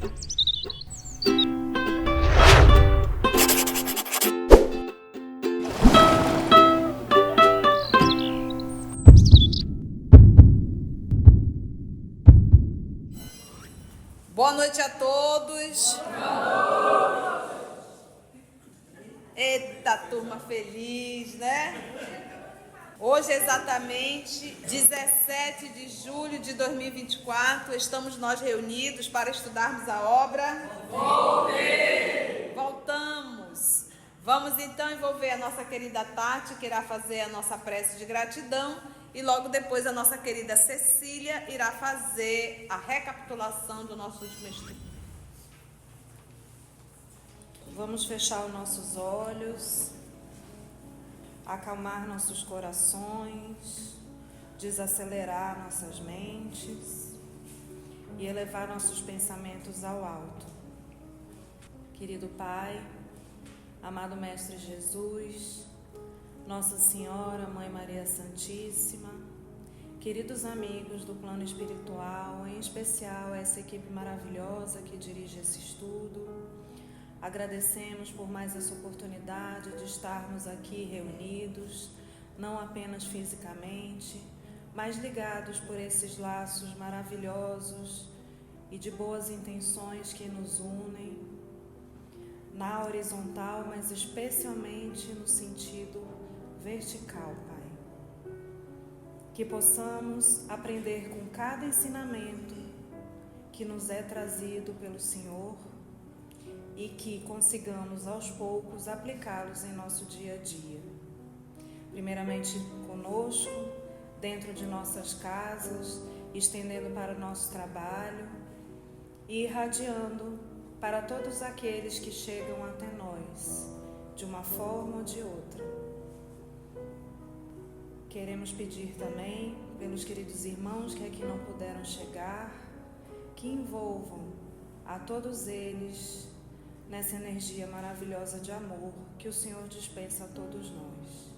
Boa noite a todos. Eita, turma feliz, né? Hoje, exatamente 17 de julho de 2024, estamos nós reunidos para estudarmos a obra. Voltamos. Vamos então envolver a nossa querida Tati, que irá fazer a nossa prece de gratidão. E logo depois a nossa querida Cecília irá fazer a recapitulação do nosso último estudo. Vamos fechar os nossos olhos, acalmar nossos corações, desacelerar nossas mentes e elevar nossos pensamentos ao alto. Querido Pai, amado Mestre Jesus, Nossa Senhora, Mãe Maria Santíssima, queridos amigos do plano espiritual, em especial essa equipe maravilhosa que dirige esse estudo, agradecemos por mais essa oportunidade de estarmos aqui reunidos, não apenas fisicamente, mas ligados por esses laços maravilhosos e de boas intenções que nos unem, na horizontal, mas especialmente no sentido vertical, Pai. Que possamos aprender com cada ensinamento que nos é trazido pelo Senhor e que consigamos aos poucos aplicá-los em nosso dia a dia. Primeiramente conosco, dentro de nossas casas, estendendo para o nosso trabalho e irradiando para todos aqueles que chegam até nós, de uma forma ou de outra. Queremos pedir também pelos queridos irmãos que aqui não puderam chegar, que envolvam a todos eles nessa energia maravilhosa de amor que o Senhor dispensa a todos nós.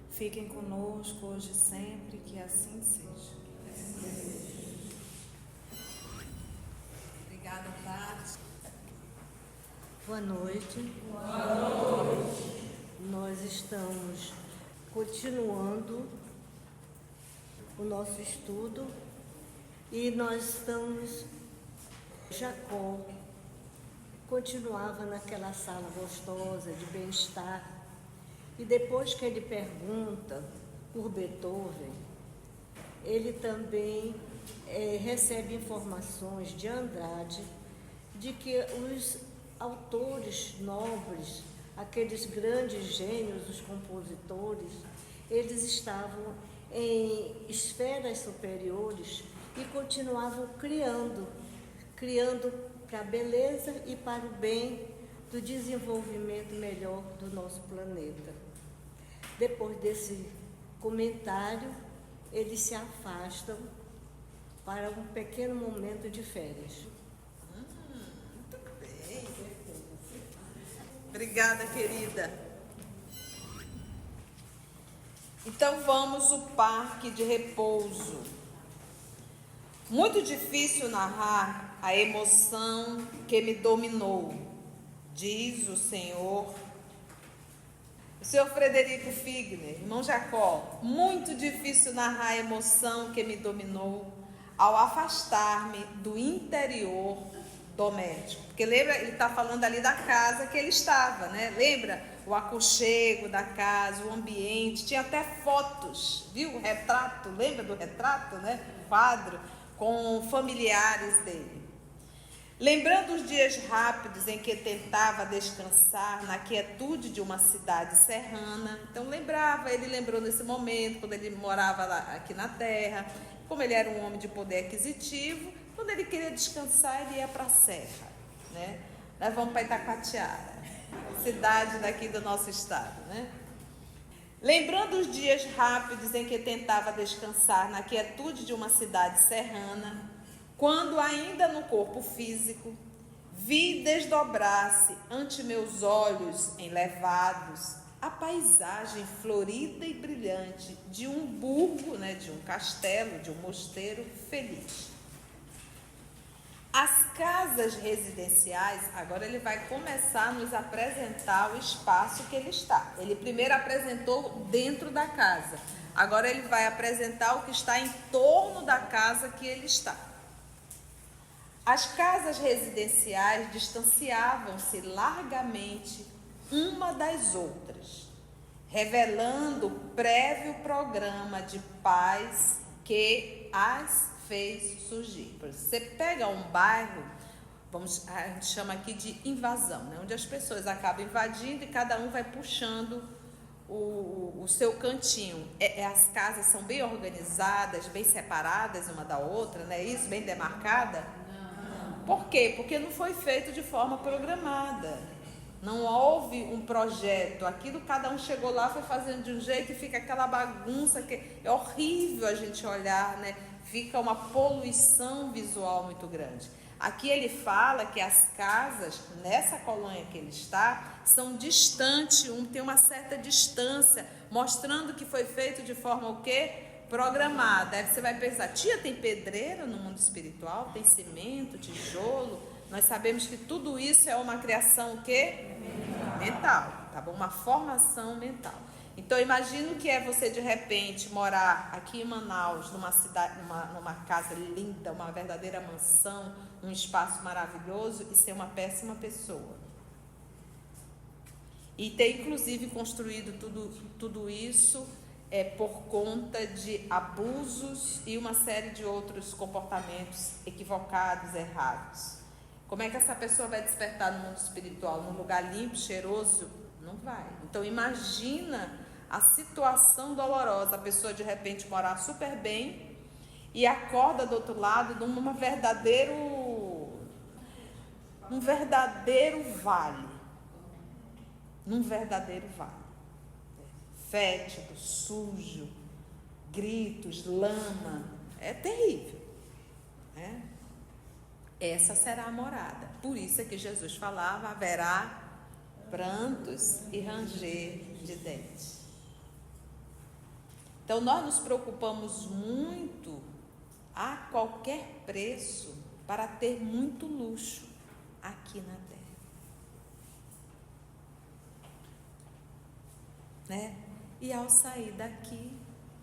Fiquem conosco hoje e sempre, que assim seja. Obrigada, Tati. Boa noite. Nós estamos continuando o nosso estudo e nós estamos... Jacó continuava naquela sala gostosa de bem-estar e depois que ele pergunta por Beethoven, ele também recebe informações de Andrade de que os autores nobres, aqueles grandes gênios, os compositores, eles estavam em esferas superiores e continuavam criando para a beleza e para o bem do desenvolvimento melhor do nosso planeta. Depois desse comentário, eles se afastam para um pequeno momento de férias. Muito bem. Obrigada, querida. Então vamos ao parque de repouso. Muito difícil narrar a emoção que me dominou, diz o Senhor. O Senhor Frederico Figner, irmão Jacó, muito difícil narrar a emoção que me dominou ao afastar-me do interior doméstico. Porque lembra, ele está falando ali da casa que ele estava, né? Lembra o aconchego da casa, o ambiente, tinha até fotos, viu? O retrato, lembra do retrato, né? O quadro com familiares dele. Lembrando os dias rápidos em que tentava descansar na quietude de uma cidade serrana. Então ele lembrou nesse momento, quando ele morava aqui na terra, como ele era um homem de poder aquisitivo, quando ele queria descansar, ele ia para a serra, né? Nós vamos para Itacoatiara, cidade daqui do nosso estado, né? Lembrando os dias rápidos em que tentava descansar na quietude de uma cidade serrana, quando ainda no corpo físico, vi desdobrar-se ante meus olhos enlevados a paisagem florida e brilhante de um burgo, né, de um castelo, de um mosteiro feliz. As casas residenciais, agora ele vai começar a nos apresentar o espaço que ele está. Ele primeiro apresentou dentro da casa. Agora ele vai apresentar o que está em torno da casa que ele está. As casas residenciais distanciavam-se largamente uma das outras, revelando o prévio programa de paz que as fez surgir. Por exemplo, você pega um bairro, a gente chama aqui de invasão, né? Onde as pessoas acabam invadindo e cada um vai puxando o seu cantinho. As casas são bem organizadas, bem separadas uma da outra, né? Isso, bem demarcada. Não. Por quê? Porque não foi feito de forma programada. Não houve um projeto. Aquilo cada um chegou lá, foi fazendo de um jeito e fica aquela bagunça que é horrível a gente olhar, né? Fica uma poluição visual muito grande. Aqui ele fala que as casas, nessa colônia que ele está, são distantes, tem uma certa distância, mostrando que foi feito de forma o quê? Programada. Aí você vai pensar, tia, tem pedreira no mundo espiritual? Tem cimento, tijolo? Nós sabemos que tudo isso é uma criação o quê? Mental, tá bom? Uma formação mental. Então, imagino que é você, de repente, morar aqui em Manaus, numa cidade, numa casa linda, uma verdadeira mansão, um espaço maravilhoso e ser uma péssima pessoa. E ter, inclusive, construído tudo isso por conta de abusos e uma série de outros comportamentos equivocados, errados. Como é que essa pessoa vai despertar no mundo espiritual? Num lugar limpo, cheiroso? Não vai. Então, imagina a situação dolorosa, a pessoa de repente morar super bem e acorda do outro lado num verdadeiro vale. Num verdadeiro vale. Fétido, sujo, gritos, lama. É terrível. Né? Essa será a morada. Por isso é que Jesus falava, haverá prantos e ranger de dentes. Então, nós nos preocupamos muito a qualquer preço para ter muito luxo aqui na Terra. Né? E ao sair daqui,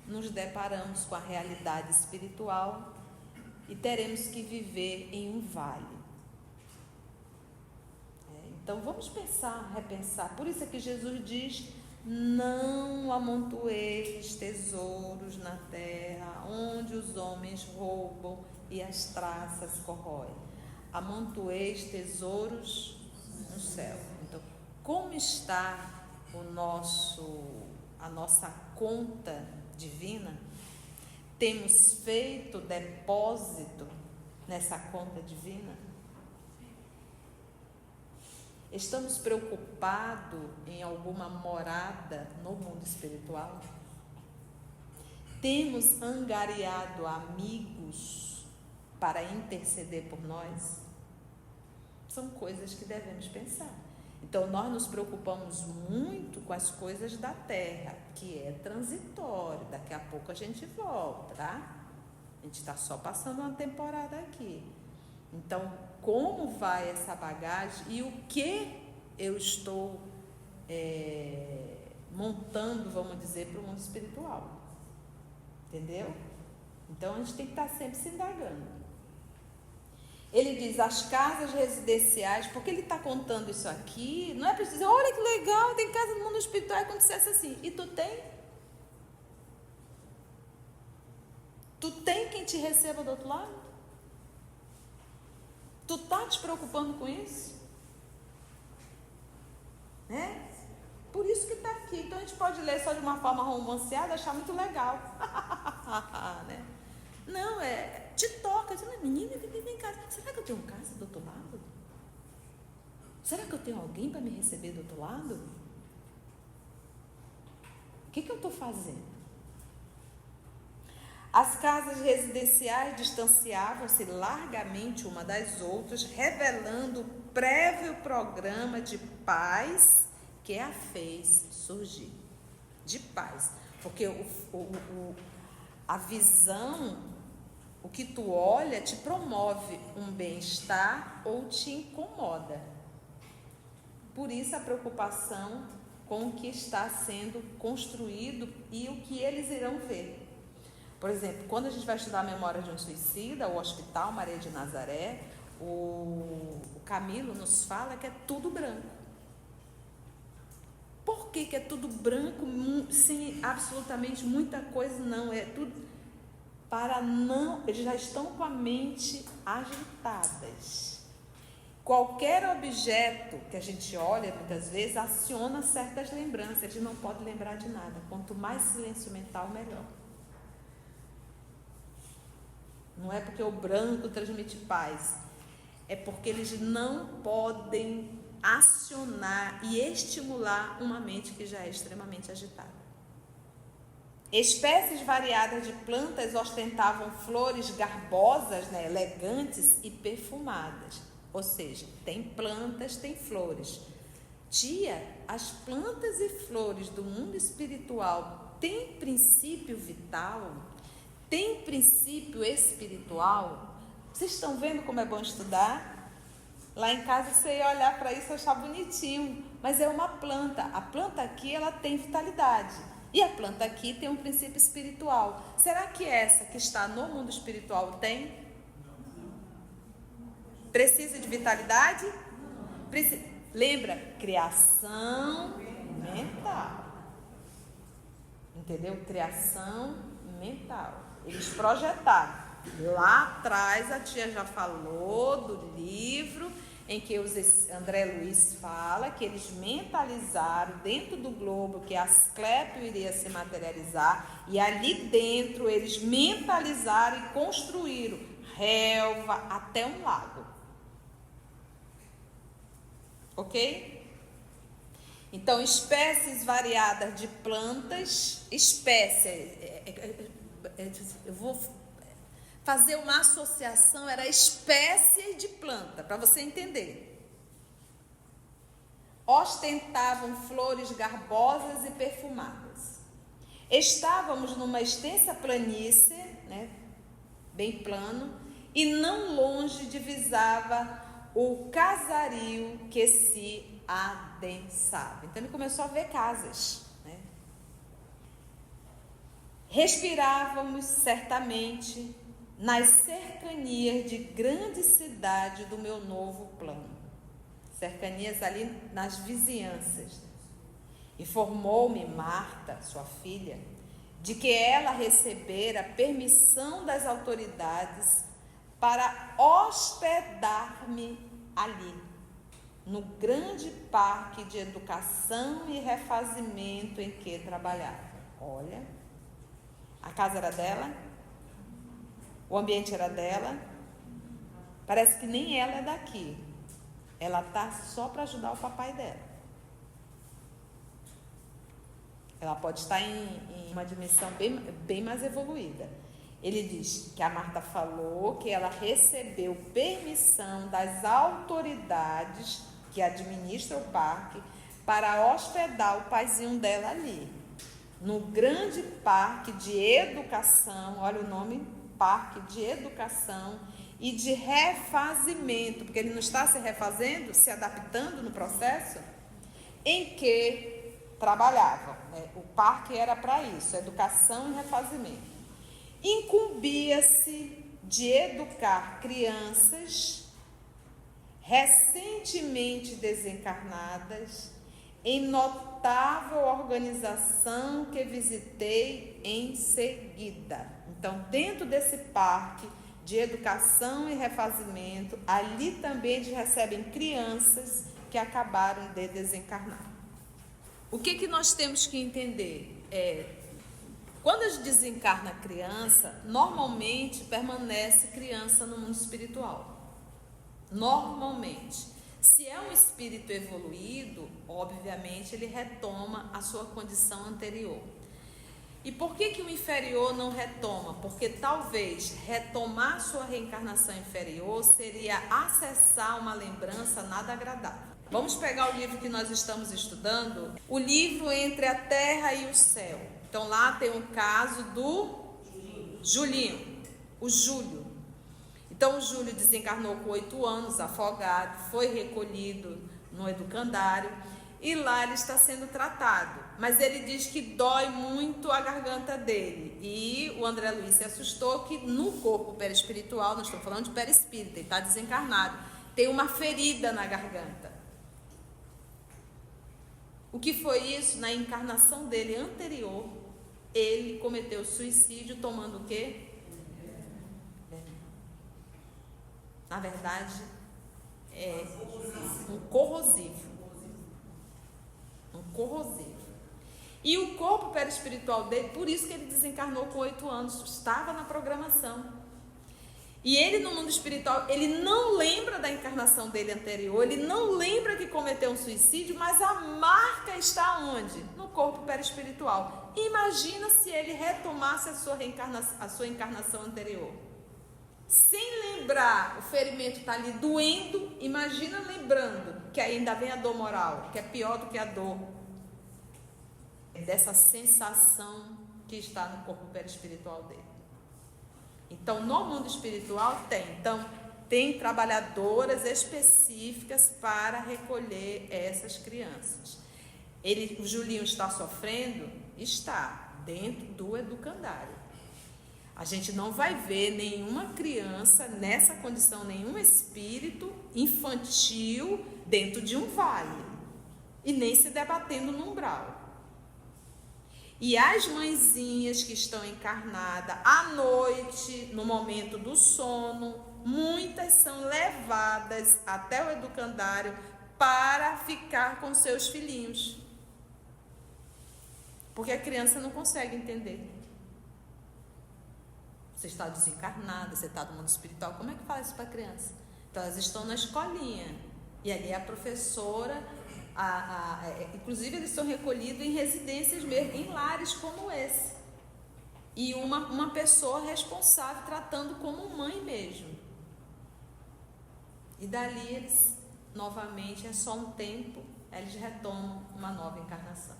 nos deparamos com a realidade espiritual e teremos que viver em um vale. Então, vamos pensar, repensar. Por isso é que Jesus diz: não amontoeis tesouros na terra, onde os homens roubam e as traças corroem. Amontoeis tesouros no céu. Então, como está a nossa conta divina? Temos feito depósito nessa conta divina? Estamos preocupados em alguma morada no mundo espiritual? Temos angariado amigos para interceder por nós? São coisas que devemos pensar. Então, nós nos preocupamos muito com as coisas da terra, que é transitório. Daqui a pouco a gente volta, tá? A gente está só passando uma temporada aqui. Então, como vai essa bagagem e o que eu estou montando, vamos dizer, para o mundo espiritual? Entendeu? Então, a gente tem que estar sempre se indagando. Ele diz, as casas residenciais, porque ele está contando isso aqui, não é para dizer, olha que legal, tem casa no mundo espiritual, como se fosse assim. E tu tem? Tu tem quem te receba do outro lado? Tu está te preocupando com isso? Né? Por isso que está aqui. Então a gente pode ler só de uma forma romanceada, achar muito legal. Né? Não, te toca. Menina, vem cá. Será que eu tenho casa do outro lado? Será que eu tenho alguém para me receber do outro lado? O que eu estou fazendo? As casas residenciais distanciavam-se largamente uma das outras, revelando o prévio programa de paz que a fez surgir. De paz. Porque a visão, O que tu olha te promove um bem-estar ou te incomoda. Por isso a preocupação com o que está sendo construído e o que eles irão ver. Por exemplo, quando a gente vai estudar a memória de um suicida, o Hospital Maria de Nazaré, o Camilo nos fala que é tudo branco. Por que é tudo branco, sem absolutamente muita coisa? Não, é tudo para não... Eles já estão com a mente agitadas. Qualquer objeto que a gente olha, muitas vezes, aciona certas lembranças. Eles não podem lembrar de nada. Quanto mais silêncio mental, melhor. Não é porque o branco transmite paz. É porque eles não podem acionar e estimular uma mente que já é extremamente agitada. Espécies variadas de plantas ostentavam flores garbosas, elegantes e perfumadas. Ou seja, tem plantas, tem flores. Tia, as plantas e flores do mundo espiritual têm princípio vital? Tem princípio espiritual? Vocês estão vendo como é bom estudar? Lá em casa você ia olhar para isso e achar bonitinho, mas é uma planta. A planta aqui ela tem vitalidade e a planta aqui tem um princípio espiritual. Será que essa que está no mundo espiritual tem? Precisa de vitalidade? Lembra? Criação mental. Entendeu? Criação mental. Eles projetaram. Lá atrás a tia já falou do livro em que André Luiz fala que eles mentalizaram dentro do globo que Asclepio iria se materializar, e ali dentro eles mentalizaram e construíram relva até um lago. Ok? Então, espécies variadas de plantas, eu vou fazer uma associação, era espécie de planta, para você entender. Ostentavam flores garbosas e perfumadas. Estávamos numa extensa planície, bem plano, e não longe divisava o casario que se adensava. Então ele começou a ver casas. Respirávamos certamente nas cercanias de grande cidade do meu novo plano. Cercanias ali nas vizinhanças. Informou-me Marta, sua filha, de que ela recebera permissão das autoridades para hospedar-me ali, no grande parque de educação e refazimento em que trabalhava. Olha, a casa era dela, o ambiente era dela, parece que nem ela é daqui, ela está só para ajudar o papai dela. Ela pode estar em uma dimensão bem mais evoluída. Ele diz que a Marta falou que ela recebeu permissão das autoridades que administram o parque para hospedar o paizinho dela ali, no grande parque de educação, olha o nome, parque de educação e de refazimento, porque ele não está se refazendo, se adaptando no processo, em que trabalhavam. O parque era para isso, educação e refazimento. Incumbia-se de educar crianças recentemente desencarnadas em notável organização que visitei em seguida. Então, dentro desse parque de educação e refazimento, ali também eles recebem crianças que acabaram de desencarnar. O que nós temos que entender? Quando a gente desencarna a criança, normalmente permanece criança no mundo espiritual. Normalmente. Se é um espírito evoluído, obviamente ele retoma a sua condição anterior. E por que o inferior não retoma? Porque talvez retomar sua reencarnação inferior seria acessar uma lembrança nada agradável. Vamos pegar o livro que nós estamos estudando, o livro Entre a Terra e o Céu. Então lá tem o caso do Julinho. o Júlio. Então o Júlio desencarnou com 8 anos, afogado, foi recolhido no educandário e lá ele está sendo tratado. Mas ele diz que dói muito a garganta dele. E o André Luiz se assustou que no corpo perispiritual, nós estamos falando de perispírito, ele está desencarnado, tem uma ferida na garganta. O que foi isso? Na encarnação dele anterior, ele cometeu suicídio tomando o quê? Na verdade, é um corrosivo. Um corrosivo. E o corpo perispiritual dele, por isso que ele desencarnou com 8 anos, estava na programação. E ele no mundo espiritual, ele não lembra da encarnação dele anterior, ele não lembra que cometeu um suicídio, mas a marca está onde? No corpo perispiritual. Imagina se ele retomasse a sua encarnação anterior. Sem lembrar, o ferimento está ali doendo, imagina lembrando que ainda vem a dor moral, que é pior do que a dor dessa sensação que está no corpo perispiritual dele. Então, no mundo espiritual tem trabalhadoras específicas para recolher essas crianças. O Julinho está sofrendo? Está, dentro do educandário. A gente não vai ver nenhuma criança nessa condição, nenhum espírito infantil dentro de um vale e nem se debatendo no umbral. E as mãezinhas que estão encarnadas à noite, no momento do sono, muitas são levadas até o educandário para ficar com seus filhinhos. Porque a criança não consegue entender. Você está desencarnada, você está no mundo espiritual, como é que fala isso para a criança? Então elas estão na escolinha e ali a professora, inclusive eles são recolhidos em residências mesmo, em lares como esse. E uma pessoa responsável tratando como mãe mesmo. E dali eles, novamente, é só um tempo, eles retomam uma nova encarnação.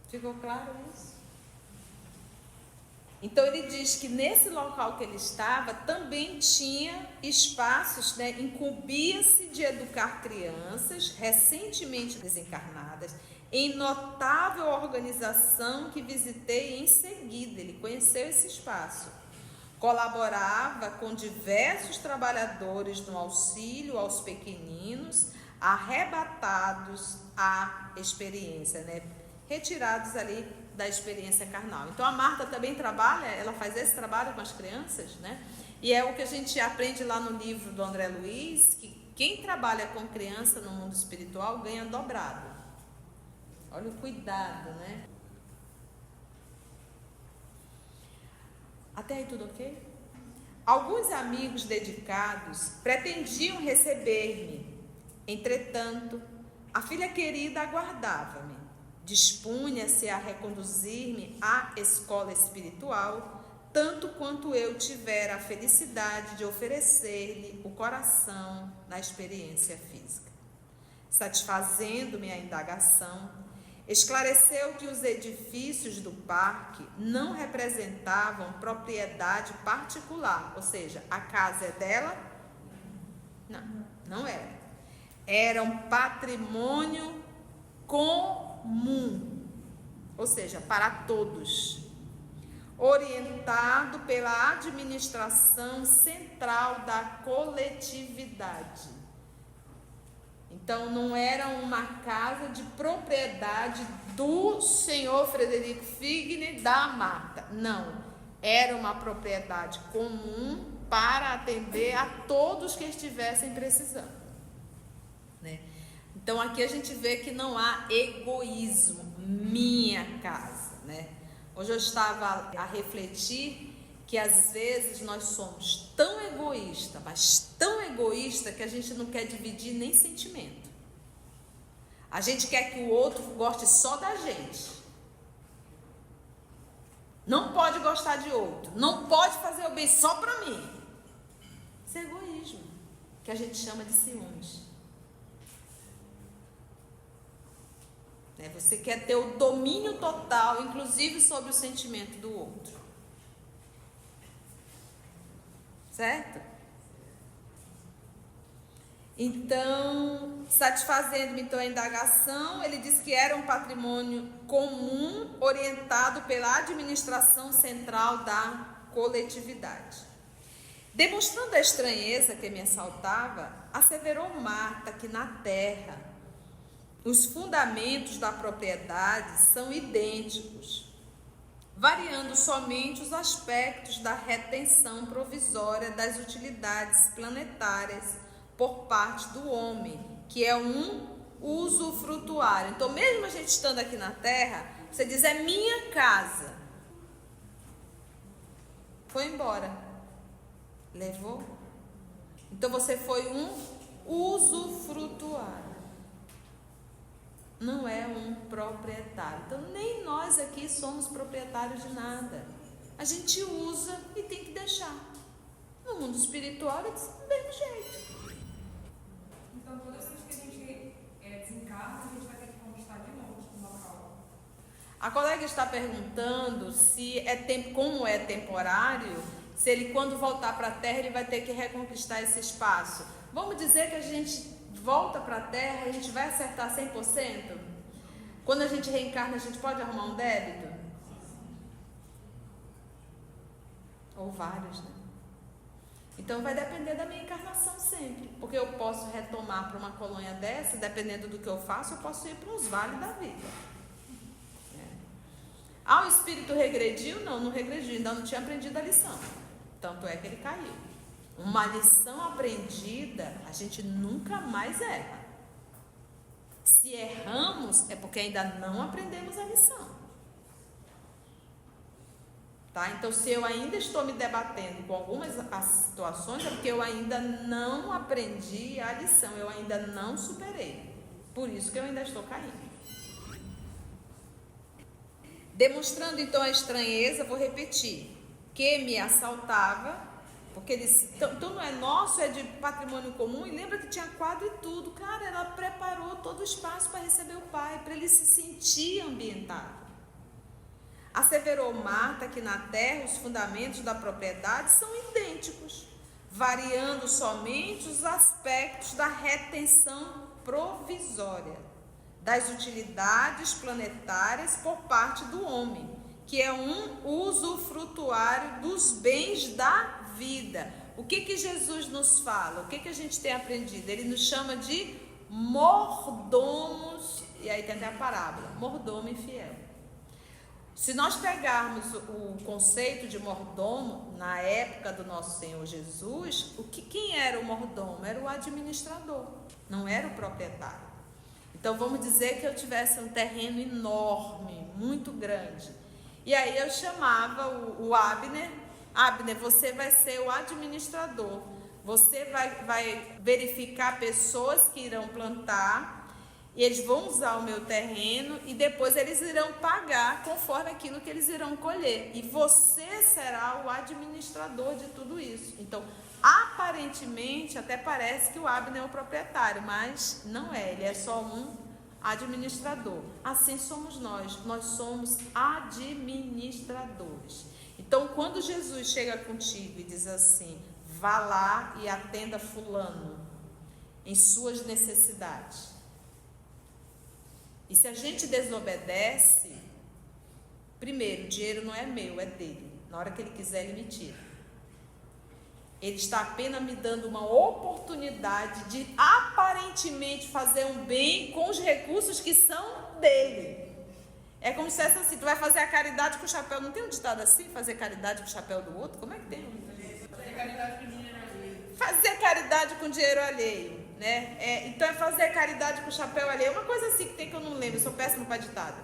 Ficou claro isso? Então ele diz que nesse local que ele estava também tinha espaços, incumbia-se de educar crianças recentemente desencarnadas, em notável organização que visitei em seguida. Ele conheceu esse espaço. Colaborava com diversos trabalhadores no auxílio aos pequeninos, arrebatados à experiência, retirados ali da experiência carnal. Então a Marta também trabalha, ela faz esse trabalho com as crianças, E é o que a gente aprende lá no livro do André Luiz, que quem trabalha com criança no mundo espiritual ganha dobrado. Olha o cuidado, Até aí tudo ok? Alguns amigos dedicados pretendiam receber-me. Entretanto, a filha querida aguardava-me. Dispunha-se a reconduzir-me à escola espiritual, tanto quanto eu tiver a felicidade de oferecer-lhe o coração na experiência física. Satisfazendo-me a indagação, esclareceu que os edifícios do parque não representavam propriedade particular, ou seja, a casa é dela? Não era. Era um patrimônio comum, ou seja, para todos, orientado pela administração central da coletividade. Então, não era uma casa de propriedade do senhor Frederico Figner da Marta, não, era uma propriedade comum para atender a todos que estivessem precisando, Então, aqui a gente vê que não há egoísmo, minha casa, Hoje eu estava a refletir que às vezes nós somos tão egoístas, mas tão egoísta que a gente não quer dividir nem sentimento. A gente quer que o outro goste só da gente. Não pode gostar de outro, não pode fazer o bem só para mim. Isso é egoísmo, que a gente chama de ciúmes. Você quer ter o domínio total, inclusive sobre o sentimento do outro. Certo? Então, satisfazendo-me então a indagação, ele diz que era um patrimônio comum orientado pela administração central da coletividade. Demonstrando a estranheza que me assaltava, asseverou Marta que na terra os fundamentos da propriedade são idênticos, variando somente os aspectos da retenção provisória das utilidades planetárias por parte do homem, que é um usufrutuário. Então, mesmo a gente estando aqui na terra, você diz, é minha casa. Foi embora. Levou. Então, você foi um usufrutuário. Não é um proprietário. Então, nem nós aqui somos proprietários de nada. A gente usa e tem que deixar. No mundo espiritual, é do mesmo jeito. Então, toda vez que a gente desencarna, a gente vai ter que conquistar de novo o local. A colega está perguntando se como é temporário, se ele, quando voltar para a Terra, ele vai ter que reconquistar esse espaço. Vamos dizer que a gente volta para a Terra, a gente vai acertar 100%? Quando a gente reencarna, a gente pode arrumar um débito? Ou vários, né? Então vai depender da minha encarnação sempre, porque eu posso retomar para uma colônia dessa, dependendo do que eu faço, eu posso ir para uns vales da vida. O espírito regrediu? Não regrediu, ainda não tinha aprendido a lição, tanto é que ele caiu. Uma lição aprendida, a gente nunca mais erra. Se erramos, é porque ainda não aprendemos a lição. Tá? Então, se eu ainda estou me debatendo com algumas situações, é porque eu ainda não aprendi a lição, eu ainda não superei. Por isso que eu ainda estou caindo. Demonstrando então a estranheza, vou repetir, que me assaltava, porque ele disse, então não é nosso, é de patrimônio comum, e lembra que tinha quadro e tudo. Cara, ela preparou todo o espaço para receber o pai, para ele se sentir ambientado. Asseverou Marta que na terra os fundamentos da propriedade são idênticos, variando somente os aspectos da retenção provisória das utilidades planetárias por parte do homem, que é um usufrutuário dos bens da vida. O que Jesus nos fala? O que a gente tem aprendido? Ele nos chama de mordomos, e aí tem até a parábola, mordomo infiel. Se nós pegarmos o conceito de mordomo na época do nosso Senhor Jesus, quem era o mordomo? Era o administrador, não era o proprietário. Então vamos dizer que eu tivesse um terreno enorme, muito grande, e aí eu chamava o Abner, você vai ser o administrador, você vai verificar pessoas que irão plantar, e eles vão usar o meu terreno e depois eles irão pagar conforme aquilo que eles irão colher. E você será o administrador de tudo isso. Então, aparentemente, até parece que o Abner é o proprietário, mas não é, ele é só um administrador. Assim somos nós somos administradores. Então, quando Jesus chega contigo e diz assim, vá lá e atenda fulano em suas necessidades. E se a gente desobedece, primeiro, o dinheiro não é meu, é dele. Na hora que ele quiser, ele me tira. Ele está apenas me dando uma oportunidade de aparentemente fazer um bem com os recursos que são dele. É como se fosse assim, tu vai fazer a caridade com o chapéu. Não tem um ditado assim? Fazer caridade com o chapéu do outro? Como é que tem? Fazer caridade com dinheiro alheio. Fazer caridade com dinheiro alheio. Né? Então é fazer caridade com o chapéu alheio, uma coisa assim que tem que eu não lembro, eu sou péssima para ditado,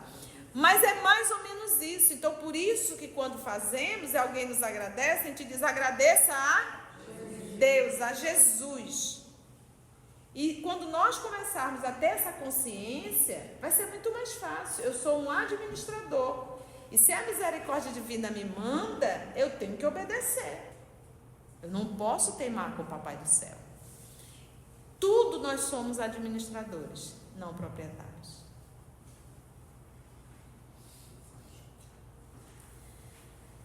mas é mais ou menos isso. Então por isso que quando fazemos e alguém nos agradece, a gente diz agradeça a Deus, a Jesus. E quando nós começarmos a ter essa consciência, vai ser muito mais fácil. Eu sou um administrador e se a misericórdia divina me manda, eu tenho que obedecer. Eu não posso teimar com o Papai do Céu. Tudo nós somos administradores, não proprietários.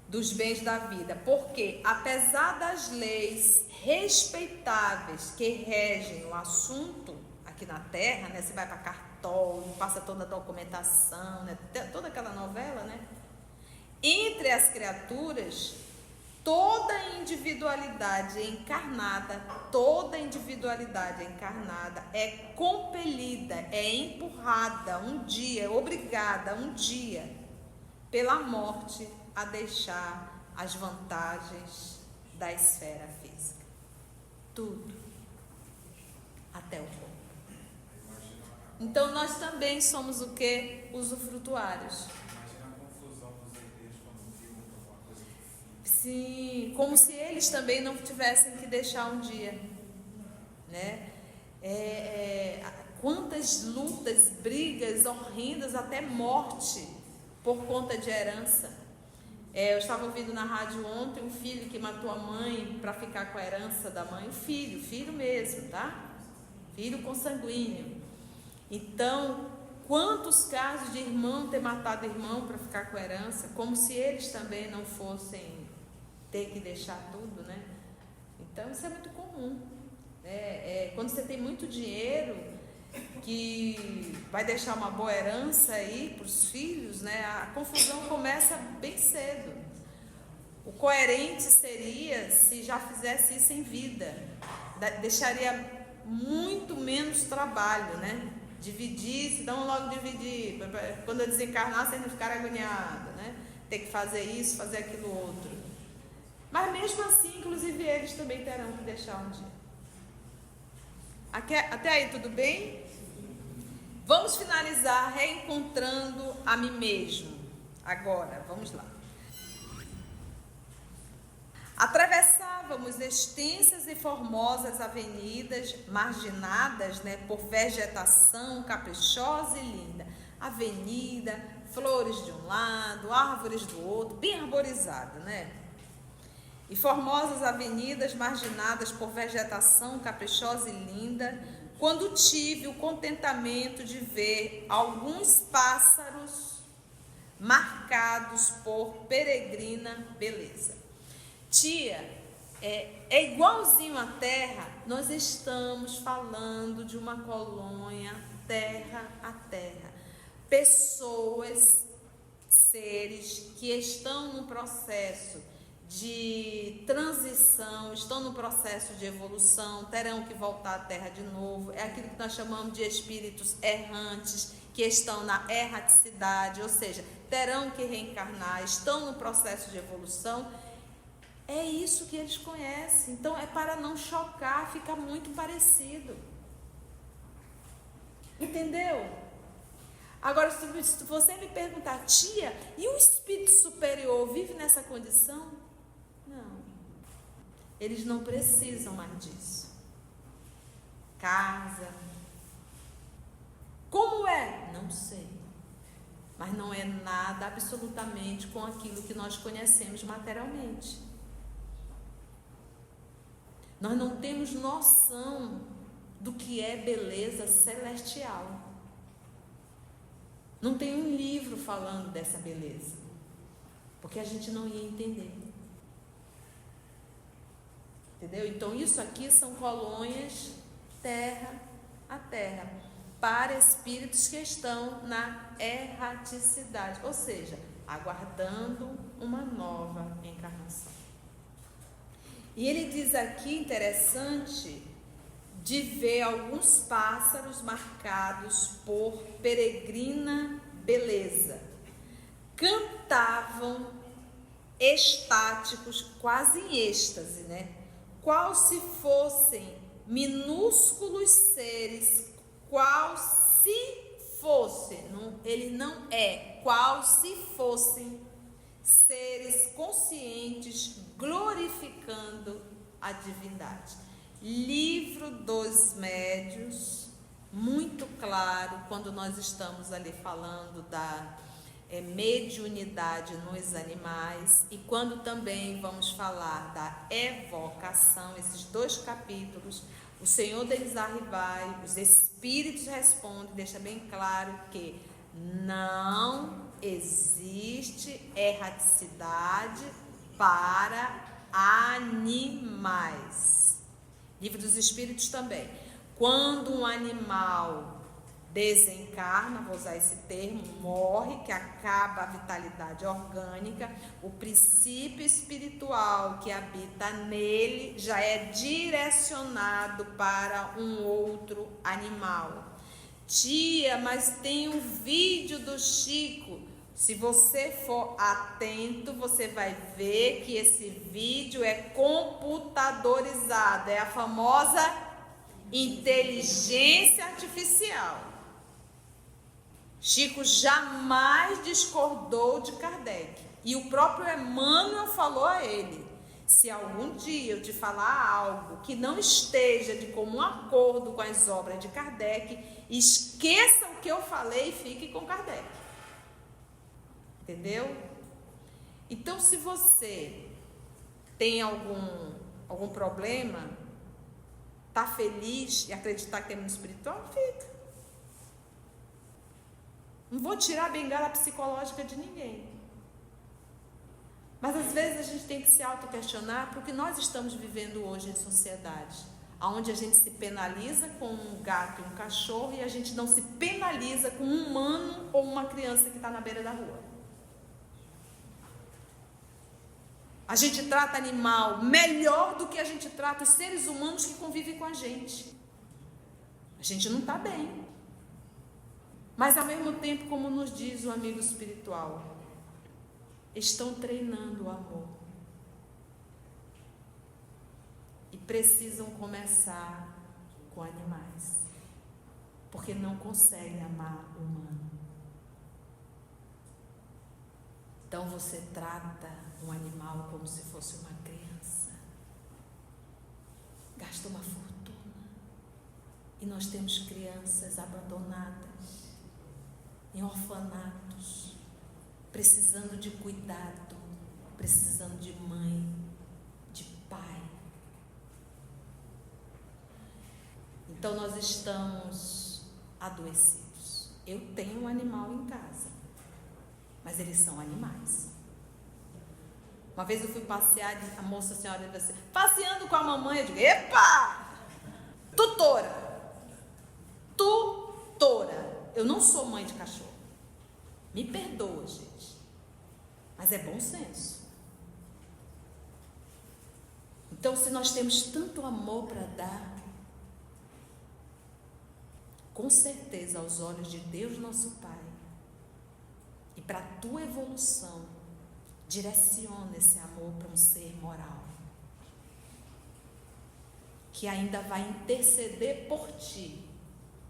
dos bens da vida, porque apesar das leis respeitáveis que regem o assunto aqui na Terra, né? Você vai para cartório, passa toda a documentação, né? Toda aquela novela, né? Entre as criaturas, toda individualidade encarnada é compelida, é empurrada um dia, obrigada um dia, pela morte, a deixar as vantagens da esfera física. Tudo. Até o corpo. Então nós também somos o quê? Usufrutuários. Imagina a confusão dos herdeiros quando viram alguma coisa. Sim, como se eles também não tivessem que deixar um dia, né? Quantas lutas, brigas horrendas, até morte por conta de herança. Eu estava ouvindo na rádio ontem um filho que matou a mãe para ficar com a herança da mãe. Filho mesmo, tá? Filho consanguíneo. Então, quantos casos de irmão ter matado irmão para ficar com a herança, como se eles também não fossem ter que deixar tudo, né? Então, isso é muito comum. Quando você tem muito dinheiro, que vai deixar uma boa herança aí para os filhos, né? A confusão começa bem cedo. O coerente seria se já fizesse isso em vida, deixaria muito menos trabalho, né? Dividir, se não logo dividir, quando eu desencarnar vocês não ficarem agoniados, né? Ter que fazer isso, fazer aquilo outro. Mas mesmo assim, inclusive eles também terão que deixar um dia. Até aí tudo bem? Vamos finalizar reencontrando a mim mesmo. Agora, vamos lá. Atravessávamos extensas e formosas avenidas marginadas, né, por vegetação caprichosa e linda. Avenida, flores de um lado, árvores do outro, bem arborizada, né? E formosas avenidas marginadas por vegetação caprichosa e linda, quando tive o contentamento de ver alguns pássaros marcados por peregrina beleza. Tia, é igualzinho à Terra, nós estamos falando de uma colônia terra a terra. Pessoas, seres que estão no processo de transição, estão no processo de evolução, terão que voltar à Terra de novo. É aquilo que nós chamamos de espíritos errantes, que estão na erraticidade, ou seja, terão que reencarnar, estão no processo de evolução. É isso que eles conhecem. Então, é para não chocar, fica muito parecido. Entendeu? Agora, se você me perguntar, tia, e o espírito superior vive nessa condição? Não. Eles não precisam mais disso. Casa. Como é? Não sei. Mas não é nada absolutamente com aquilo que nós conhecemos materialmente. Nós não temos noção do que é beleza celestial. Não tem um livro falando dessa beleza, porque a gente não ia entender. Entendeu? Então isso aqui são colônias terra a terra, para espíritos que estão na erraticidade, ou seja, aguardando uma nova encarnação. E ele diz aqui, interessante, de ver alguns pássaros marcados por peregrina beleza. Cantavam estáticos, quase em êxtase, né? Qual se fossem minúsculos seres, qual se fossem, ele não é, qual se fossem seres conscientes glorificando a divindade. Livro dos Médiuns, muito claro quando nós estamos ali falando da mediunidade nos animais e quando também vamos falar da evocação, esses 2 capítulos, o Senhor deles Arribai, os Espíritos respondem, deixa bem claro que não existe erraticidade para animais. Livro dos Espíritos também. Quando um animal desencarna, vou usar esse termo, morre, que acaba a vitalidade orgânica, o princípio espiritual que habita nele já é direcionado para um outro animal. Tia, mas tem um vídeo do Chico. Se você for atento, você vai ver que esse vídeo é computadorizado, é a famosa inteligência artificial. Chico jamais discordou de Kardec. E o próprio Emmanuel falou a ele: se algum dia eu te falar algo que não esteja de comum acordo com as obras de Kardec, esqueça o que eu falei e fique com Kardec. Entendeu? Então, se você tem algum problema, tá feliz e acreditar que tem mundo espiritual, fica. Não vou tirar a bengala psicológica de ninguém. Mas às vezes a gente tem que se autoquestionar porque nós estamos vivendo hoje em sociedade, onde a gente se penaliza com um gato e um cachorro e a gente não se penaliza com um humano ou uma criança que está na beira da rua. A gente trata animal melhor do que a gente trata os seres humanos que convivem com a gente. A gente não está bem. Mas ao mesmo tempo, como nos diz o amigo espiritual, estão treinando o amor. E precisam começar com animais. Porque não conseguem amar o humano. Então você trata um animal como se fosse uma criança. Gasta uma fortuna. E nós temos crianças abandonadas em orfanatos, precisando de cuidado, precisando de mãe, de pai. Então nós estamos adoecidos. Eu tenho um animal em casa, mas eles são animais. Uma vez eu fui passear, a moça, a senhora disse assim, passeando com a mamãe, eu digo, epa! Tutora! Eu não sou mãe de cachorro. Me perdoa, gente. Mas é bom senso. Então, se nós temos tanto amor para dar, com certeza, aos olhos de Deus, nosso Pai, e para a tua evolução, direciona esse amor para um ser moral, que ainda vai interceder por ti,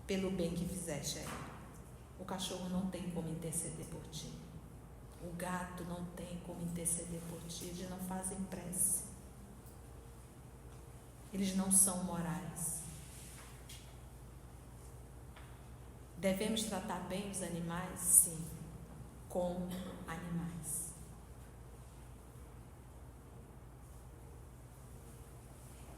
pelo bem que fizeste a ele. O cachorro não tem como interceder por ti. O gato não tem como interceder por ti. Eles não fazem prece. Eles não são morais. Devemos tratar bem os animais? Sim, como animais.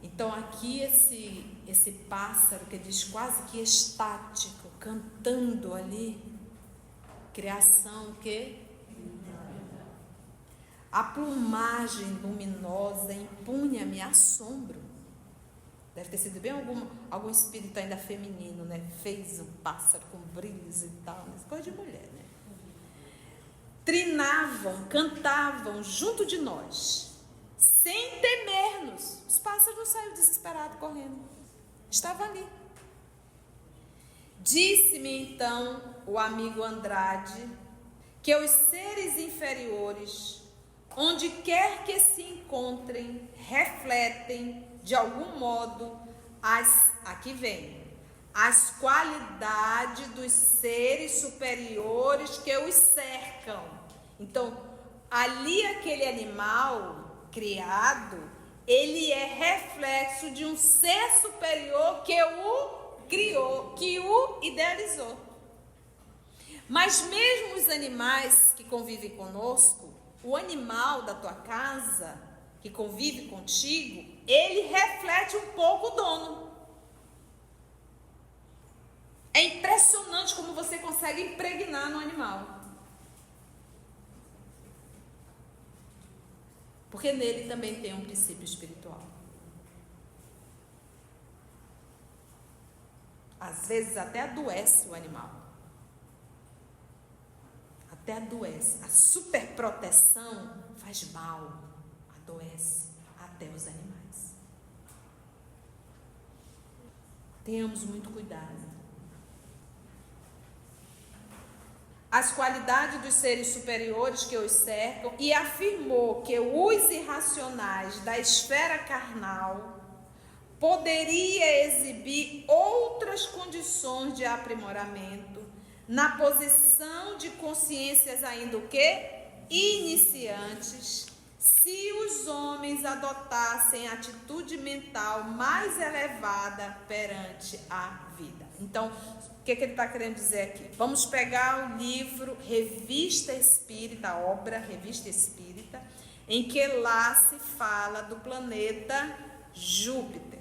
Então aqui esse pássaro que diz quase que estático, cantando ali, criação que a plumagem luminosa impunha-me assombro. Deve ter sido bem algum espírito ainda feminino, né? Fez um pássaro com brilhos e tal, coisa de mulher, né? Trinavam, cantavam junto de nós, sem temer-nos. Os pássaros não saíram desesperados correndo. Estava ali. Disse-me então o amigo Andrade que os seres inferiores, onde quer que se encontrem, refletem de algum modo aqui vem, as qualidades dos seres superiores que os cercam. Então, ali aquele animal criado, ele é reflexo de um ser superior que o criou, que o idealizou. Mas mesmo os animais que convivem conosco, o animal da tua casa, que convive contigo, ele reflete um pouco o dono. É impressionante como você consegue impregnar no animal. Porque nele também tem um princípio espiritual. Às vezes até adoece o animal. Até adoece. A superproteção faz mal, adoece até os animais. Tenhamos muito cuidado. As qualidades dos seres superiores que os cercam, e afirmou que os irracionais da esfera carnal poderia exibir outras condições de aprimoramento na posição de consciências ainda o quê? Iniciantes, se os homens adotassem atitude mental mais elevada perante a vida. Então, o que ele está querendo dizer aqui? Vamos pegar o livro Revista Espírita, a obra Revista Espírita, em que lá se fala do planeta Júpiter.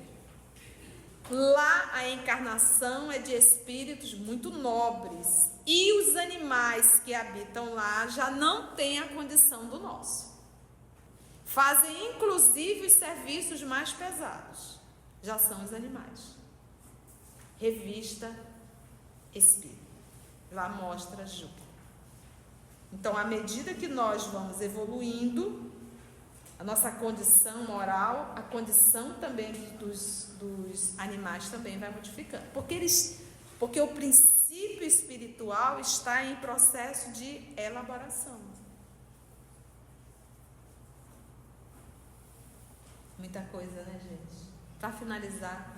Lá a encarnação é de espíritos muito nobres e os animais que habitam lá já não têm a condição do nosso. Fazem inclusive os serviços mais pesados. Já são os animais. Revista Espírita. Lá mostra Júpiter. Então, à medida que nós vamos evoluindo, a nossa condição moral, a condição também dos animais também vai modificando. Porque o princípio espiritual está em processo de elaboração. Muita coisa, né, gente? Para finalizar,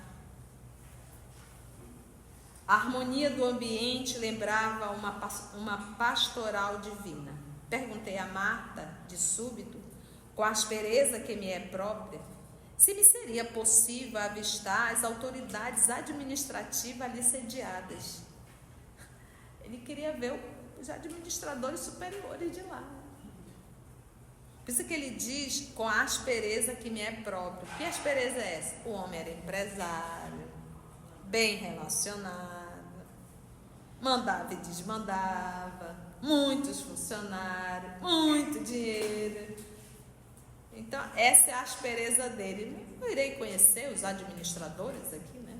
a harmonia do ambiente lembrava uma pastoral divina. Perguntei a Marta, de súbito, com a aspereza que me é própria, se me seria possível avistar as autoridades administrativas ali sediadas. Ele queria ver os administradores superiores de lá. Por isso que ele diz, com a aspereza que me é própria. Que aspereza é essa? O homem era empresário, bem relacionado, mandava e desmandava, muitos funcionários, muito dinheiro. Então, essa é a aspereza dele. Não irei conhecer os administradores aqui, né?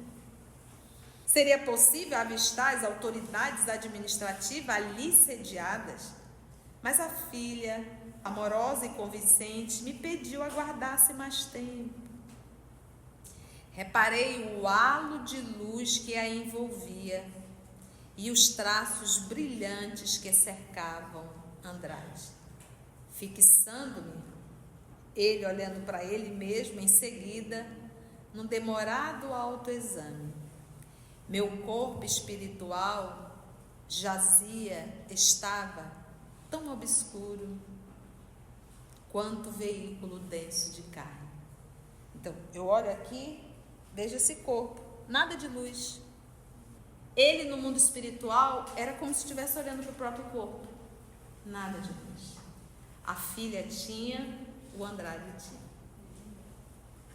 Seria possível avistar as autoridades administrativas ali sediadas? Mas a filha, amorosa e convincente, me pediu aguardasse mais tempo. Reparei o halo de luz que a envolvia e os traços brilhantes que cercavam Andrade. Fixando-me, ele olhando para ele mesmo, em seguida, num demorado autoexame. Meu corpo espiritual estava tão obscuro quanto o veículo denso de carne. Então, eu olho aqui, vejo esse corpo, nada de luz. Ele, no mundo espiritual, era como se estivesse olhando para o próprio corpo. Nada de luz. A filha tinha, o Andrade tinha.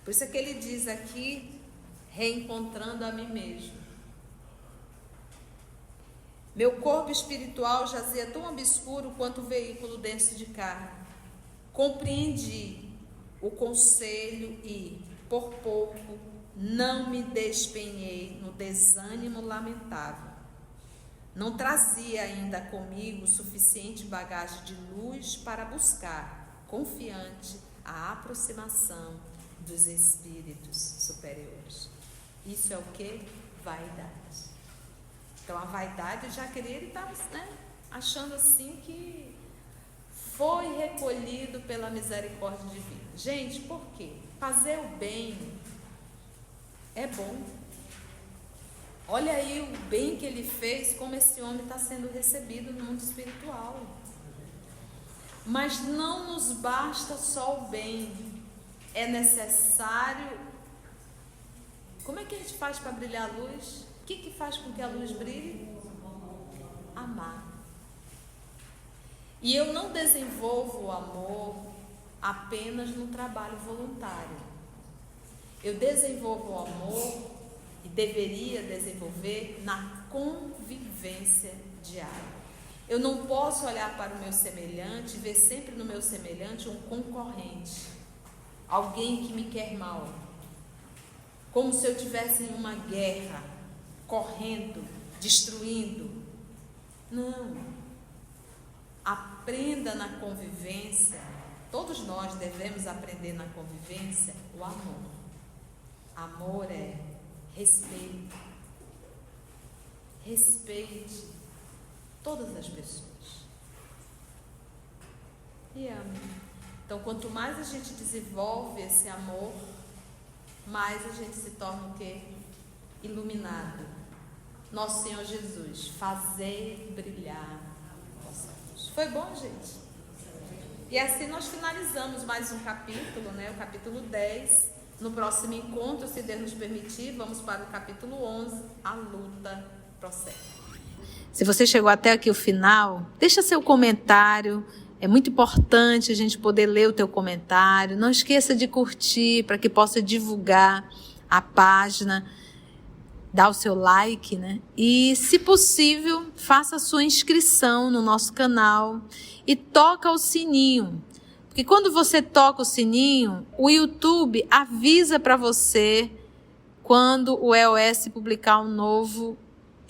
Por isso é que ele diz aqui, reencontrando a mim mesmo. Meu corpo espiritual jazia tão obscuro quanto o veículo denso de carne. Compreendi o conselho e, por pouco, não me despenhei no desânimo lamentável. Não trazia ainda comigo suficiente bagagem de luz para buscar, confiante, a aproximação dos espíritos superiores. Isso é o que? Vaidade. Então, a vaidade, já queria, ele estava achando assim que foi recolhido pela misericórdia divina. Gente, por quê? Fazer o bem é bom. Olha aí o bem que ele fez, como esse homem está sendo recebido no mundo espiritual. Mas não nos basta só o bem. É necessário... Como é que a gente faz para brilhar a luz? O que faz com que a luz brilhe? Amar. E eu não desenvolvo o amor apenas no trabalho voluntário. Eu desenvolvo o amor e deveria desenvolver na convivência diária. Eu não posso olhar para o meu semelhante e ver sempre no meu semelhante um concorrente, alguém que me quer mal, como se eu estivesse em uma guerra, correndo, destruindo. Não. Aprenda na convivência, todos nós devemos aprender na convivência o amor. Amor é respeito. Respeite todas as pessoas e ame. Então, quanto mais a gente desenvolve esse amor, mais a gente se torna o quê? Iluminado. Nosso Senhor Jesus, fazei brilhar a vossa luz. Foi bom, gente? E assim nós finalizamos mais um capítulo, né? O capítulo 10. No próximo encontro, se Deus nos permitir, vamos para o capítulo 11, a luta prossegue. Se você chegou até aqui o final, deixa seu comentário. É muito importante a gente poder ler o teu comentário. Não esqueça de curtir para que possa divulgar a página. Dá o seu like, né? E, se possível, faça a sua inscrição no nosso canal e toca o sininho. Porque quando você toca o sininho, o YouTube avisa para você quando o EOS publicar um novo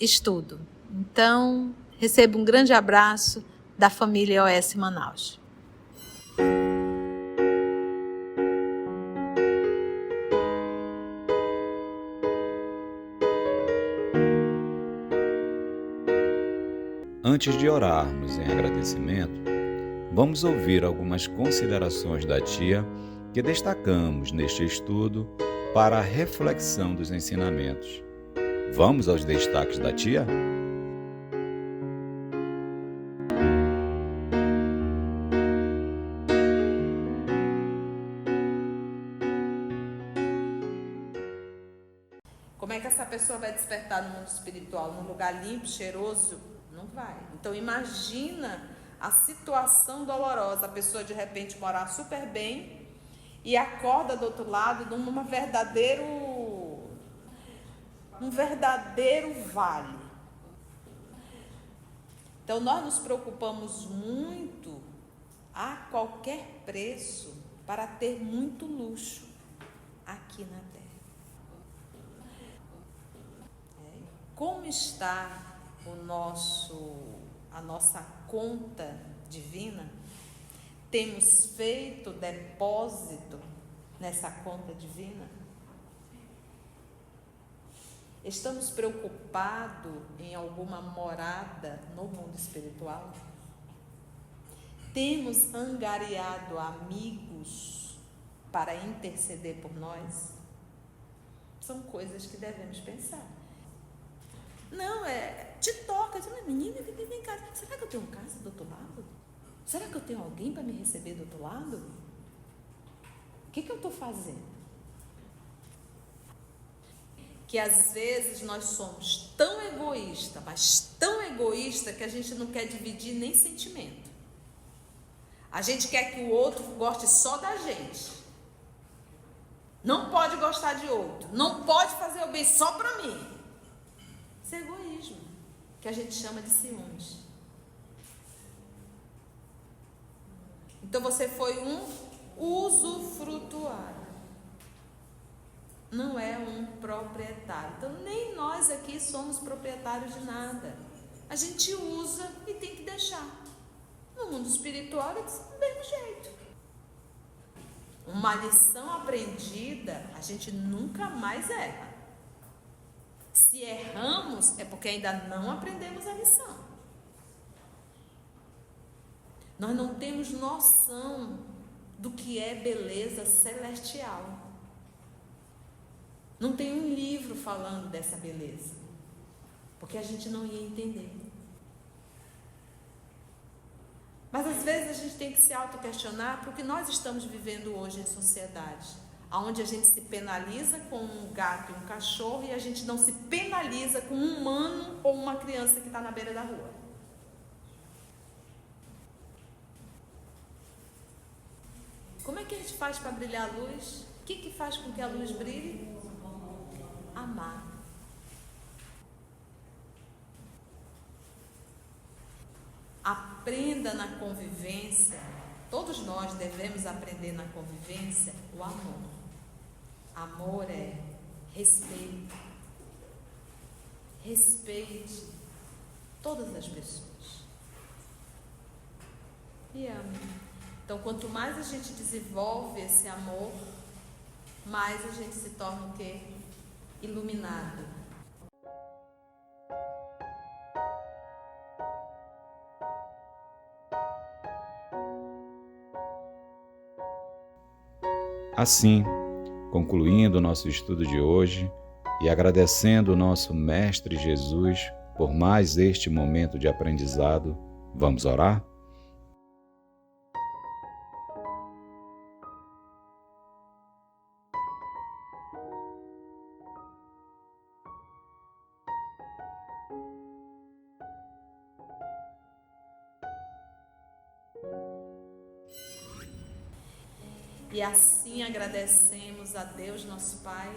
estudo. Então, receba um grande abraço da família EOS Manaus. Antes de orarmos em agradecimento, vamos ouvir algumas considerações da tia que destacamos neste estudo para a reflexão dos ensinamentos. Vamos aos destaques da tia? Como é que essa pessoa vai despertar no mundo espiritual? Num lugar limpo, cheiroso? Não vai. Então imagina a situação dolorosa, a pessoa de repente morar super bem e acorda do outro lado num verdadeiro vale. Então nós nos preocupamos muito a qualquer preço para ter muito luxo aqui na Terra. Como está a nossa conta divina? Temos feito depósito nessa conta divina? Estamos preocupados em alguma morada no mundo espiritual? Temos angariado amigos para interceder por nós? São coisas que devemos pensar. Não, te toca, menina, vem em casa. Será que eu tenho casa do outro lado? Será que eu tenho alguém para me receber do outro lado? O que eu estou fazendo? Que às vezes nós somos tão egoístas, mas tão egoísta que a gente não quer dividir nem sentimento. A gente quer que o outro goste só da gente. Não pode gostar de outro. Não pode fazer o bem só para mim. Isso é egoísmo, que a gente chama de ciúmes. Então você foi um usufrutuário, não é um proprietário. Então nem nós aqui somos proprietários de nada. A gente usa e tem que deixar. No mundo espiritual é do mesmo jeito. Uma lição aprendida, a gente nunca mais erra. Se erramos, é porque ainda não aprendemos a lição. Nós não temos noção do que é beleza celestial. Não tem um livro falando dessa beleza, porque a gente não ia entender. Mas às vezes a gente tem que se auto-questionar porque nós estamos vivendo hoje em sociedade, onde a gente se penaliza com um gato e um cachorro e a gente não se penaliza com um humano ou uma criança que está na beira da rua. Como é que a gente faz para brilhar a luz? O que faz com que a luz brilhe? Amar. aprenda na convivência, todos nós devemos aprender na convivência o amor. Amor é respeito. Respeite todas as pessoas. E ame. Então, quanto mais a gente desenvolve esse amor, mais a gente se torna o quê? Iluminado. Assim, concluindo o nosso estudo de hoje e agradecendo o nosso Mestre Jesus por mais este momento de aprendizado, vamos orar? E assim agradecemos a Deus, nosso Pai,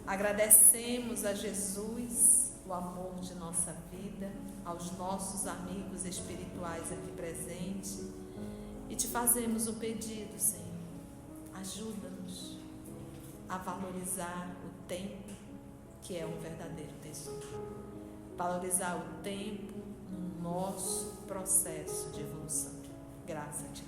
agradecemos a Jesus, o amor de nossa vida, aos nossos amigos espirituais aqui presentes, e te fazemos um pedido, Senhor, ajuda-nos a valorizar o tempo, que é um verdadeiro tesouro, valorizar o tempo no nosso processo de evolução. Graças a Deus.